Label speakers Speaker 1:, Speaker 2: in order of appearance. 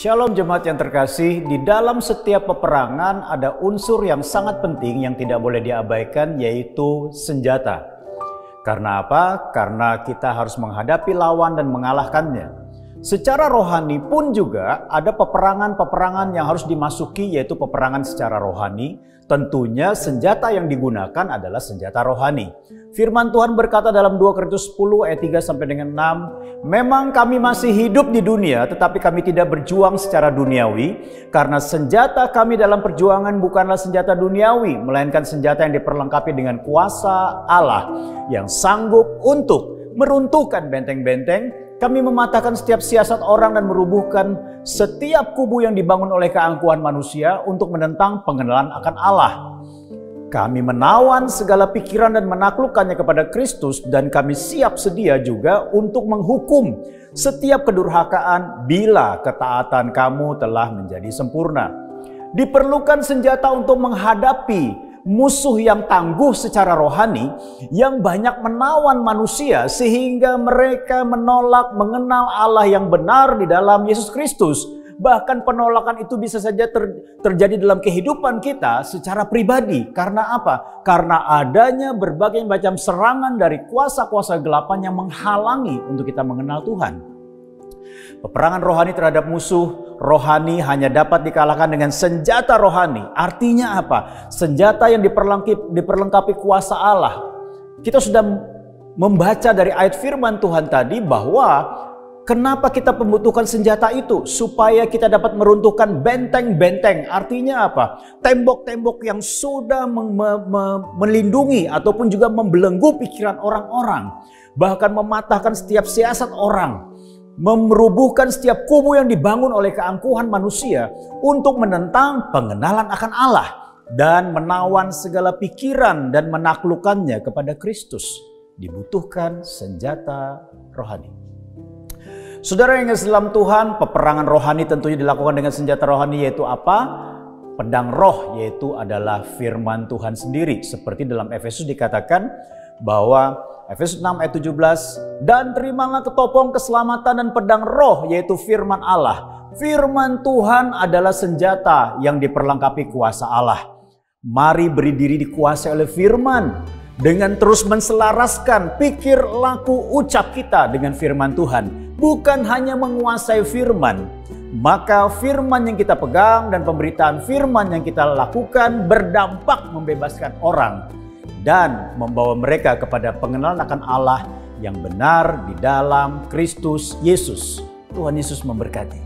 Speaker 1: Shalom jemaat yang terkasih, di dalam setiap peperangan ada unsur yang sangat penting yang tidak boleh diabaikan, yaitu senjata. Karena apa? Karena kita harus menghadapi lawan dan mengalahkannya. Secara rohani pun juga ada peperangan-peperangan yang harus dimasuki, yaitu peperangan secara rohani. Tentunya senjata yang digunakan adalah senjata rohani. Firman Tuhan berkata dalam 2 Korintus 10 ayat 3 sampai dengan 6, memang kami masih hidup di dunia, tetapi kami tidak berjuang secara duniawi, karena senjata kami dalam perjuangan bukanlah senjata duniawi, melainkan senjata yang diperlengkapi dengan kuasa Allah yang sanggup untuk meruntuhkan benteng-benteng. Kami mematahkan setiap siasat orang dan merubuhkan setiap kubu yang dibangun oleh keangkuhan manusia untuk menentang pengenalan akan Allah. Kami menawan segala pikiran dan menaklukkannya kepada Kristus, dan kami siap sedia juga untuk menghukum setiap kedurhakaan bila ketaatan kamu telah menjadi sempurna. Diperlukan senjata untuk menghadapi musuh yang tangguh secara rohani, yang banyak menawan manusia sehingga mereka menolak mengenal Allah yang benar di dalam Yesus Kristus. Bahkan penolakan itu bisa saja terjadi dalam kehidupan kita secara pribadi. Karena apa? Karena adanya berbagai macam serangan dari kuasa-kuasa gelapan yang menghalangi untuk kita mengenal Tuhan. Peperangan rohani terhadap musuh rohani hanya dapat dikalahkan dengan senjata rohani. Artinya apa? Senjata yang diperlengkapi kuasa Allah. Kita sudah membaca dari ayat firman Tuhan tadi bahwa kenapa kita membutuhkan senjata itu? Supaya kita dapat meruntuhkan benteng-benteng. Artinya apa? Tembok-tembok yang sudah melindungi ataupun juga membelenggu pikiran orang-orang. Bahkan mematahkan setiap siasat orang. Merubuhkan setiap kubu yang dibangun oleh keangkuhan manusia untuk menentang pengenalan akan Allah. Dan menawan segala pikiran dan menaklukkannya kepada Kristus. Dibutuhkan senjata rohani. Saudara yang kasih dalam Tuhan, peperangan rohani tentunya dilakukan dengan senjata rohani, yaitu apa? Pedang roh, yaitu adalah firman Tuhan sendiri. Seperti dalam Efesus dikatakan bahwa Efesus 6 ayat 17, dan terimalah ketopong keselamatan dan pedang roh, yaitu firman Allah. Firman Tuhan adalah senjata yang diperlengkapi kuasa Allah. Mari beri diri dikuasai oleh firman dengan terus menselaraskan pikir, laku, ucap kita dengan firman Tuhan. Bukan hanya menguasai firman, maka firman yang kita pegang dan pemberitaan firman yang kita lakukan berdampak membebaskan orang dan membawa mereka kepada pengenalan akan Allah yang benar di dalam Kristus Yesus. Tuhan Yesus memberkati.